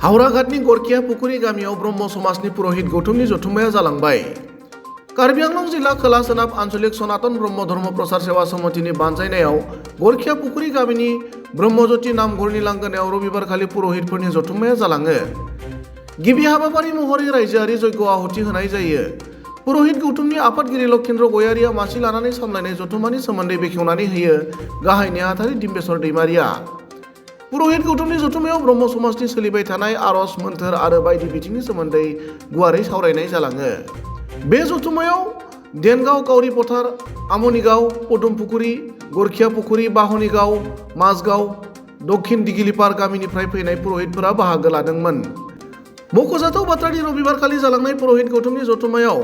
हावराघाटनि गरखिया पुखुरी गामियाव ब्रह्म समाजनि पुरहित गौतमनि जथुम्माया जालांबाय। कार्बि आंलं जिल्ला खोला सोनाब आन्चलिक सनातन ब्रह्म धर्म प्रसार सेवा समितिनि बानजायनायाव गरखिया पुखुरी गामिनि ब्रह्मज्योति नामघरनि लांगोनायाव रबिबारखालि पुरहितफोरनि जथुम्माया जालाङो। गिबि हाबाफारि महरै रायजोआरि जयग' आहुति होनाय जायो। पुरहित गौतमनि आफादगिरि लक्षिन्द्र गयारिया मासि लानानै सामलायनाय जथुम्मानि सोमोन्दै बेखेवनानै होयो गाहाय नेहाथारि डिम्बेश्वर दैमारिया। पुरहित गौतमनि जथुम्मायाव ब्रह्म समाजनि सोलिबाय थानाय आरज मोन्थोर आरो बायदि बिथिंनि सोमोन्दै गुवारै सावरायनाय जालाङो। बे जथुम्मायाव देनगाव गावरी पथार, आमनिगाव, पदुमपुखुरी, गरखिया पुखुरी, बाहनिगाव, माझगाव, दक्षिण दिगिलिपार गामिनिफ्राय फैनाय पुरहितफोरा बाहागो लादोंमोन। मख'जाथाव बाथ्रानि रबिबारखालि जालांनाय पुरहित गौतमनि जथुम्मायाव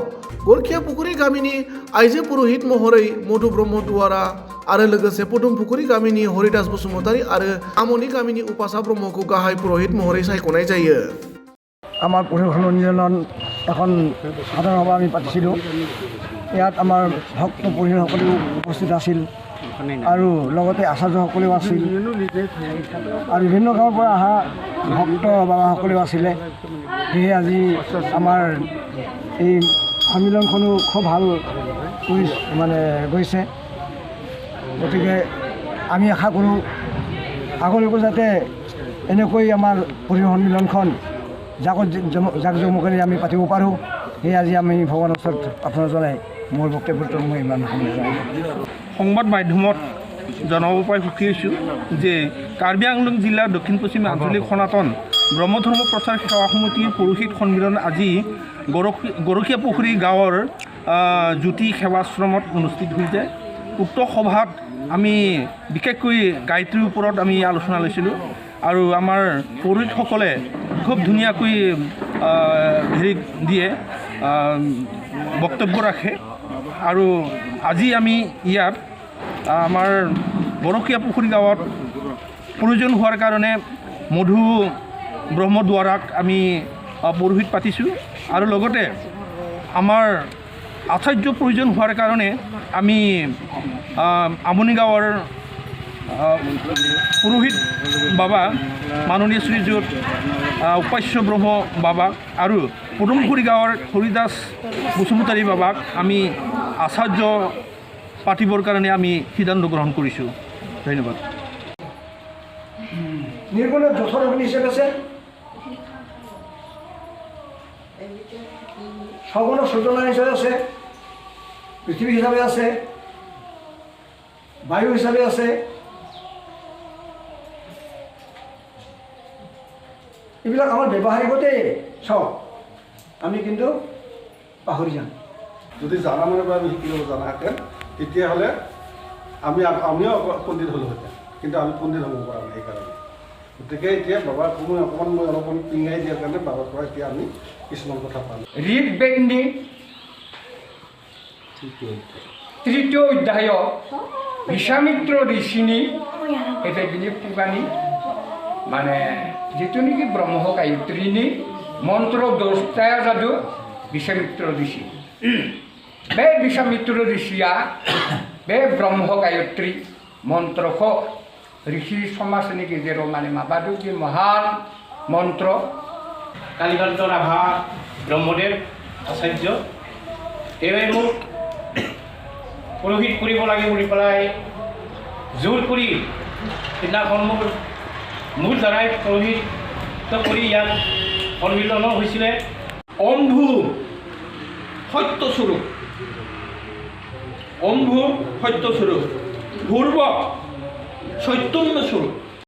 गरखिया पुखुरी गामिनि आइजो पुरहित महरै मधु ब्रह्म दुवारा आरो लोगोसे पदुमपुखुरी गामिनि हरिदास बसुमतारी आरो आमनि गामिनि उपासा ब्रह्मखौ गाहाय पुरहित महरै सायख'नाय जायो। আমাৰ পুৰুষ সন্মিলন এখন সাধাৰণ সভা আমি পাতিছিলোঁ। ইয়াত আমাৰ ভক্ত পুৰোহিতসকলেও উপস্থিত আছিল আৰু লগতে আচাৰ্যসকলেও আছিল আৰু বিভিন্ন গাঁৱৰ পৰা অহা ভক্ত বাবাসকলেও আছিলে। সেয়ে আজি আমাৰ এই সন্মিলনখনো খুব ভাল গৈছে। গতিকে আমি আশা কৰোঁ আগলৈকো যাতে এনেকৈ আমাৰ পুৰোহিত সন্মিলনখন জাকজমকেৰে আমি পাতিব পাৰোঁ। সেয়ে আজি আমি ভগৱানৰ ওচৰত প্ৰাৰ্থনা জনাই মোৰ বক্তব্যটো মই ইমান সংবাদ মাধ্যমত জনাব পাই সুখী হৈছোঁ যে কাৰ্বি আংলং জিলাৰ দক্ষিণ পশ্চিম আঞ্চলিক সনাতন ব্ৰহ্মধৰ্ম প্ৰচাৰ সেৱা সমিতিৰ পুৰোহিত সন্মিলন আজি গৰখীয়া পুখুৰী গাঁৱৰ জ্যোতি সেৱাশ্ৰমত অনুষ্ঠিত হৈছে। উক্ত সভাত আমি বিশেষকৈ গায়ত্ৰীৰ ওপৰত আমি আলোচনা লৈছিলোঁ আৰু আমাৰ পুৰোহিতসকলে খুব ধুনীয়াকৈ দিয়ে বক্তব্য ৰাখে। আৰু আজি আমি ইয়াত আমাৰ গৰখীয়া পুখুৰী গাঁৱত প্ৰয়োজন হোৱাৰ কাৰণে মধু ব্ৰহ্মদ্বাৰাক আমি পুৰোহিত পাতিছোঁ আৰু লগতে আমাৰ আচাৰ্য প্ৰয়োজন হোৱাৰ কাৰণে আমি আমনি গাঁৱৰ পুৰোহিত বাবা মাননীয় শ্ৰীযুত উপাস্য ব্ৰহ্ম বাবাক আৰু পদুমপুখুৰী গাঁৱৰ হৰিদাস বসুমতাৰী বাবাক আমি আচাৰ্য পাতিবৰ কাৰণে আমি সিদ্ধান্ত গ্ৰহণ কৰিছোঁ। ধন্যবাদ। নিৰ্গুণৰ যথৰ নিষেধ আছে, সগুণ সূচনা হিচাপে আছে, পৃথিৱী হিচাপে আছে, বায়ু হিচাপে আছে। এইবিলাক আমাৰ ব্যৱহাৰিকতেই চব আমি কিন্তু পাহৰি যাম। যদি জানা মানে আমি শিকি ল'ব জানাহেঁতেন তেতিয়াহ'লে আমিও পণ্ডিত হ'লোহেঁতেন, কিন্তু আমি পণ্ডিত হ'ব পৰা নাই। সেইকাৰণে গতিকে এতিয়া বাবাৰ কোনো মই অলপমান পিঙাই দিয়াৰ কাৰণে বাবাৰ পৰা এতিয়া আমি কিছুমান কথা পালোঁ। ঋগ্বেদনি তৃতীয় অধ্যায় বিশ্বামিত্ৰ ঋষিনী এটা বিনিয়োগবাণী মানে যিটো নেকি ব্ৰহ্ম গায়ত্ৰীনী মন্ত্ৰ দস্তায়া যাদু বিশ্বামিত্ৰ ঋষি। बे विश्वामित्र ऋषिया बे ब्रह्म गायत्री मंत्र को ऋषि समाजनि गेजेराव माने माबादो जे महान मंत्र कालीकांत राभा ब्रह्मदेव आचार्य तेवे মোক পুৰোহিত কৰিব লাগে বুলি পেলাই জোৰ কৰি সিদিনাখন মোৰ দ্বাৰাই পুৰোহিত কৰি ইয়াত সন্মিলন হৈছিলে। অম্ভু সত্যস্বৰূপ, অম্ভু সত্যস্বৰূপ, ভূৰ্ব চৈতন্য স্বৰূপ।